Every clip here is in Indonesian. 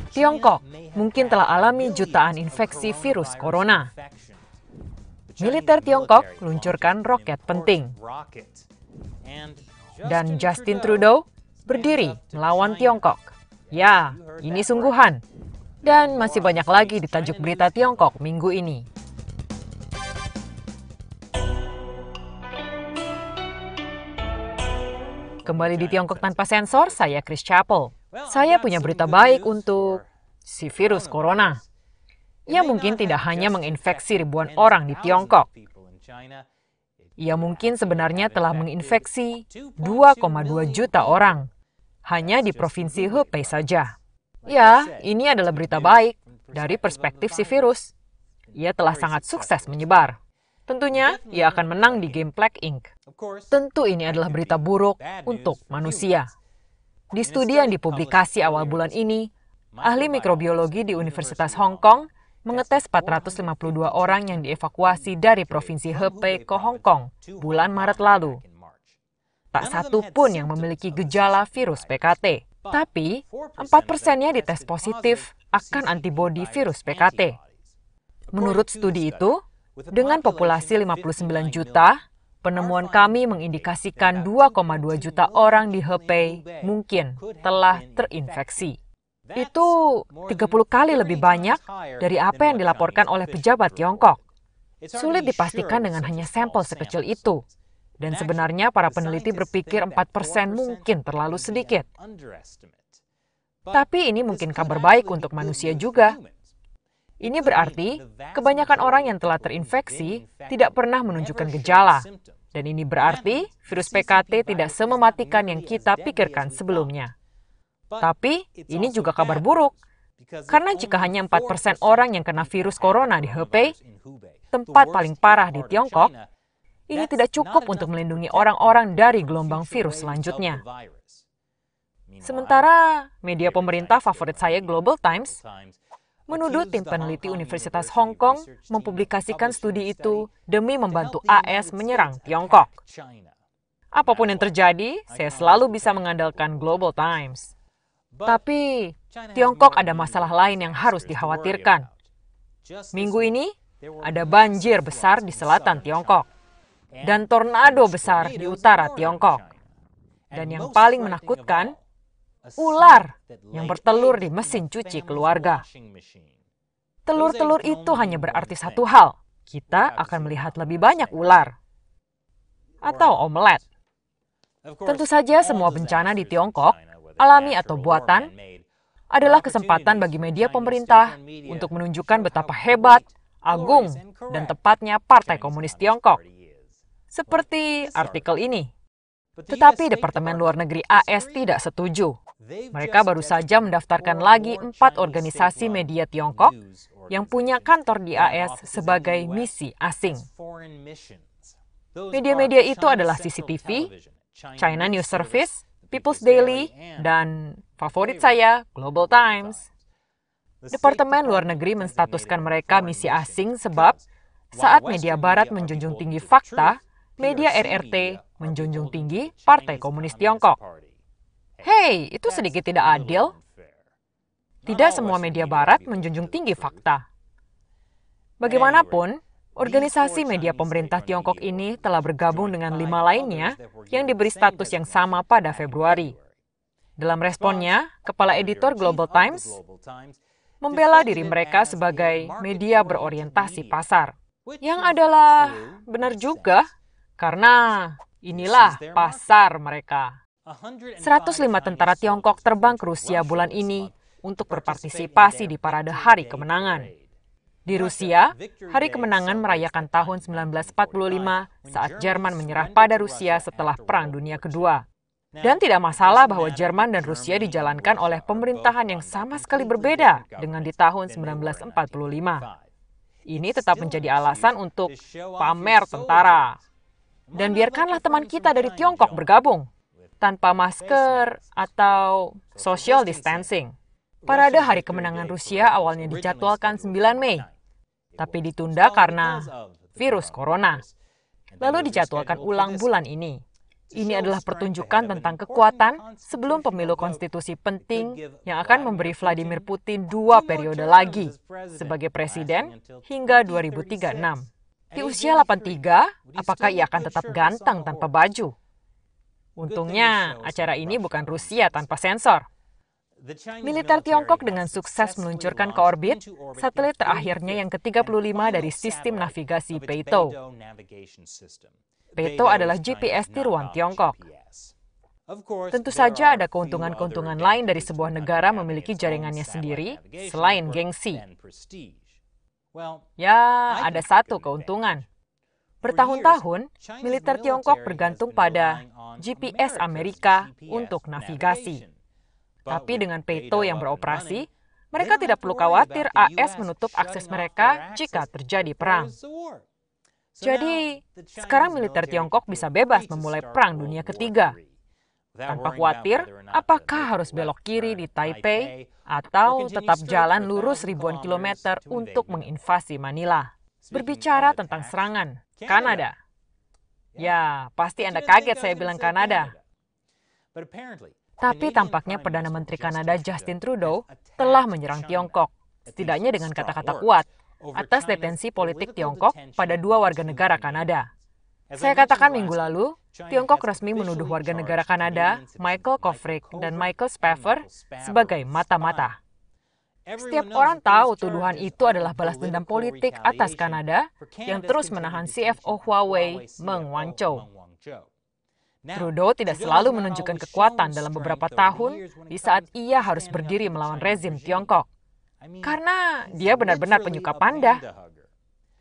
Tiongkok mungkin telah alami jutaan infeksi virus corona. Militer Tiongkok luncurkan roket penting. Dan Justin Trudeau berdiri melawan Tiongkok. Ya, ini sungguhan. Dan masih banyak lagi di tajuk berita Tiongkok minggu ini. Kembali di Tiongkok tanpa sensor, saya Chris Chappell. Saya punya berita baik untuk si virus corona. Ia mungkin tidak hanya menginfeksi ribuan orang di Tiongkok. Ia mungkin sebenarnya telah menginfeksi 2,2 juta orang hanya di provinsi Hebei saja. Ya, ini adalah berita baik dari perspektif si virus. Ia telah sangat sukses menyebar. Tentunya, ia akan menang di game Plague Inc. Tentu ini adalah berita buruk untuk manusia. Di studi yang dipublikasi awal bulan ini, ahli mikrobiologi di Universitas Hong Kong mengetes 452 orang yang dievakuasi dari Provinsi Hebei ke Hong Kong bulan Maret lalu. Tak satu pun yang memiliki gejala virus PKT. Tapi, 4%-nya dites positif akan antibodi virus PKT. Menurut studi itu, dengan populasi 59 juta, penemuan kami mengindikasikan 2,2 juta orang di Hebei mungkin telah terinfeksi. Itu 30 kali lebih banyak dari apa yang dilaporkan oleh pejabat Tiongkok. Sulit dipastikan dengan hanya sampel sekecil itu. Dan sebenarnya para peneliti berpikir 4% mungkin terlalu sedikit. Tapi ini mungkin kabar baik untuk manusia juga. Ini berarti kebanyakan orang yang telah terinfeksi tidak pernah menunjukkan gejala. Dan ini berarti virus PKT tidak semematikan yang kita pikirkan sebelumnya. Tapi ini juga kabar buruk. Karena jika hanya 4% orang yang kena virus corona di Hebei, tempat paling parah di Tiongkok, ini tidak cukup untuk melindungi orang-orang dari gelombang virus selanjutnya. Sementara media pemerintah favorit saya, Global Times, menuduh tim peneliti Universitas Hong Kong mempublikasikan studi itu demi membantu AS menyerang Tiongkok. Apapun yang terjadi, saya selalu bisa mengandalkan Global Times. Tapi, Tiongkok ada masalah lain yang harus dikhawatirkan. Minggu ini, ada banjir besar di selatan Tiongkok dan tornado besar di utara Tiongkok. Dan yang paling menakutkan, ular yang bertelur di mesin cuci keluarga. Telur-telur itu hanya berarti satu hal, kita akan melihat lebih banyak ular. Atau omelet. Tentu saja semua bencana di Tiongkok, alami atau buatan, adalah kesempatan bagi media pemerintah untuk menunjukkan betapa hebat, agung, dan tepatnya Partai Komunis Tiongkok. Seperti artikel ini. Tetapi Departemen Luar Negeri AS tidak setuju. Mereka baru saja mendaftarkan lagi 4 organisasi media Tiongkok yang punya kantor di AS sebagai misi asing. Media-media itu adalah CCTV, China News Service, People's Daily, dan favorit saya, Global Times. Departemen Luar Negeri menstatuskan mereka misi asing sebab saat media Barat menjunjung tinggi fakta, media RRT menjunjung tinggi Partai Komunis Tiongkok. Hei, itu sedikit tidak adil. Tidak semua media Barat menjunjung tinggi fakta. Bagaimanapun, organisasi media pemerintah Tiongkok ini telah bergabung dengan 5 lainnya yang diberi status yang sama pada Februari. Dalam responnya, Kepala Editor Global Times membela diri mereka sebagai media berorientasi pasar. Yang adalah benar juga, karena inilah pasar mereka. 105 tentara Tiongkok terbang ke Rusia bulan ini untuk berpartisipasi di parade Hari Kemenangan. Di Rusia, Hari Kemenangan merayakan tahun 1945 saat Jerman menyerah pada Rusia setelah Perang Dunia Kedua. Dan tidak masalah bahwa Jerman dan Rusia dijalankan oleh pemerintahan yang sama sekali berbeda dengan di tahun 1945. Ini tetap menjadi alasan untuk pamer tentara. Dan biarkanlah teman kita dari Tiongkok bergabung, tanpa masker atau social distancing. Parade Hari Kemenangan Rusia awalnya dijadwalkan 9 Mei, tapi ditunda karena virus corona. Lalu dijadwalkan ulang bulan ini. Ini adalah pertunjukan tentang kekuatan sebelum pemilu konstitusi penting yang akan memberi Vladimir Putin 2 periode lagi sebagai presiden hingga 2036. Di usia 83, apakah ia akan tetap ganteng tanpa baju? Untungnya, acara ini bukan Rusia tanpa sensor. Militer Tiongkok dengan sukses meluncurkan ke orbit satelit terakhirnya yang ke-35 dari sistem navigasi Beidou. Beidou adalah GPS tiruan Tiongkok. Tentu saja ada keuntungan-keuntungan lain dari sebuah negara memiliki jaringannya sendiri selain gengsi. Ya, ada satu keuntungan. Bertahun-tahun, militer Tiongkok bergantung pada GPS Amerika untuk navigasi. Tapi dengan Beidou yang beroperasi, mereka tidak perlu khawatir AS menutup akses mereka jika terjadi perang. Jadi, sekarang militer Tiongkok bisa bebas memulai Perang Dunia Ketiga. Tanpa khawatir, apakah harus belok kiri di Taipei atau tetap jalan lurus ribuan kilometer untuk menginvasi Manila. Berbicara tentang serangan, Kanada. Ya, pasti Anda kaget saya bilang Kanada. Tapi tampaknya Perdana Menteri Kanada Justin Trudeau telah menyerang Tiongkok, setidaknya dengan kata-kata kuat, atas detensi politik Tiongkok pada 2 warga negara Kanada. Saya katakan minggu lalu, Tiongkok resmi menuduh warga negara Kanada, Michael Kovrig dan Michael Spavor, sebagai mata-mata. Setiap orang tahu tuduhan itu adalah balas dendam politik atas Kanada yang terus menahan CFO Huawei, Meng Wanzhou. Trudeau tidak selalu menunjukkan kekuatan dalam beberapa tahun di saat ia harus berdiri melawan rezim Tiongkok. Karena dia benar-benar penyuka panda.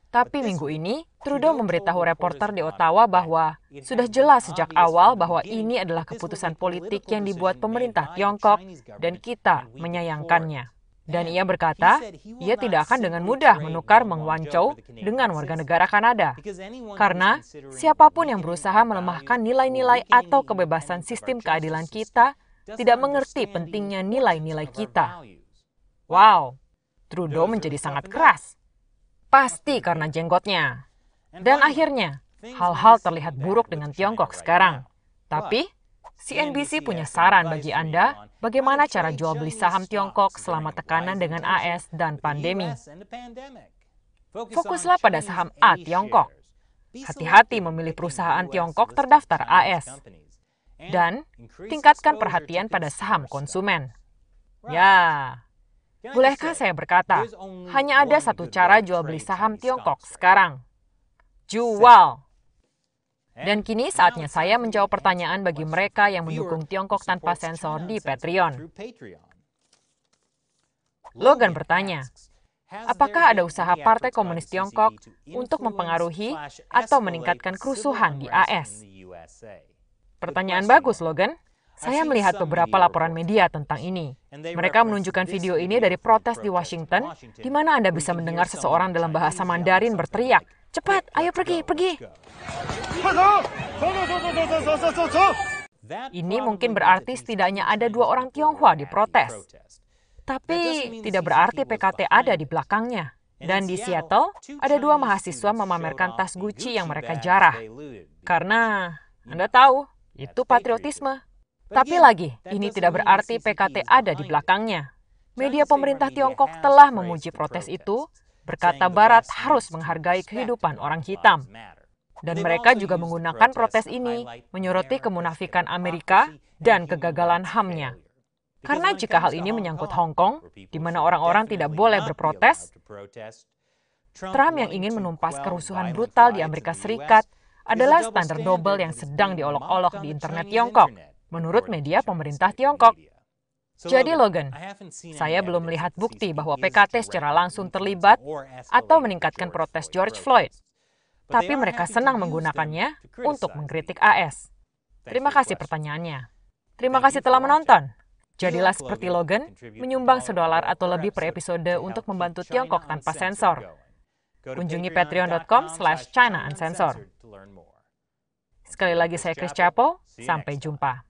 Tapi minggu ini, Trudeau memberitahu reporter di Ottawa bahwa sudah jelas sejak awal bahwa ini adalah keputusan politik yang dibuat pemerintah Tiongkok dan kita menyayangkannya. Dan ia berkata, ia tidak akan dengan mudah menukar Meng Wanzhou dengan warga negara Kanada. Karena siapapun yang berusaha melemahkan nilai-nilai atau kebebasan sistem keadilan kita tidak mengerti pentingnya nilai-nilai kita. Wow, Trudeau menjadi sangat keras. Pasti karena jenggotnya. Dan akhirnya, hal-hal terlihat buruk dengan Tiongkok sekarang. Tapi, CNBC punya saran bagi Anda bagaimana cara jual beli saham Tiongkok selama tekanan dengan AS dan pandemi. Fokuslah pada saham A Tiongkok. Hati-hati memilih perusahaan Tiongkok terdaftar AS. Dan tingkatkan perhatian pada saham konsumen. Ya, bolehkah saya berkata, hanya ada satu cara jual beli saham Tiongkok sekarang. Jual. Dan kini saatnya saya menjawab pertanyaan bagi mereka yang mendukung Tiongkok tanpa sensor di Patreon. Logan bertanya, apakah ada usaha Partai Komunis Tiongkok untuk mempengaruhi atau meningkatkan kerusuhan di AS? Pertanyaan bagus, Logan. Saya melihat beberapa laporan media tentang ini. Mereka menunjukkan video ini dari protes di Washington, di mana Anda bisa mendengar seseorang dalam bahasa Mandarin berteriak, "Cepat, ayo pergi, pergi!" Ini mungkin berarti setidaknya ada 2 orang Tionghoa di protes. Tapi tidak berarti PKT ada di belakangnya. Dan di Seattle, ada 2 mahasiswa memamerkan tas Gucci yang mereka jarah. Karena, Anda tahu, itu patriotisme. Tapi lagi, ini tidak berarti PKT ada di belakangnya. Media pemerintah Tiongkok telah memuji protes itu, berkata Barat harus menghargai kehidupan orang hitam. Dan mereka juga menggunakan protes ini menyoroti kemunafikan Amerika dan kegagalan HAM-nya. Karena jika hal ini menyangkut Hong Kong, di mana orang-orang tidak boleh berprotes, Trump yang ingin menumpas kerusuhan brutal di Amerika Serikat adalah standar double yang sedang diolok-olok di internet Tiongkok, menurut media pemerintah Tiongkok. Jadi Logan, saya belum melihat bukti bahwa PKT secara langsung terlibat atau meningkatkan protes George Floyd. Tapi mereka senang menggunakannya untuk mengkritik AS. Terima kasih pertanyaannya. Terima kasih telah menonton. Jadilah seperti Logan, menyumbang $1 atau lebih per episode untuk membantu Tiongkok tanpa sensor. Kunjungi patreon.com/China Uncensored. Sekali lagi saya Chris Chapo, sampai jumpa.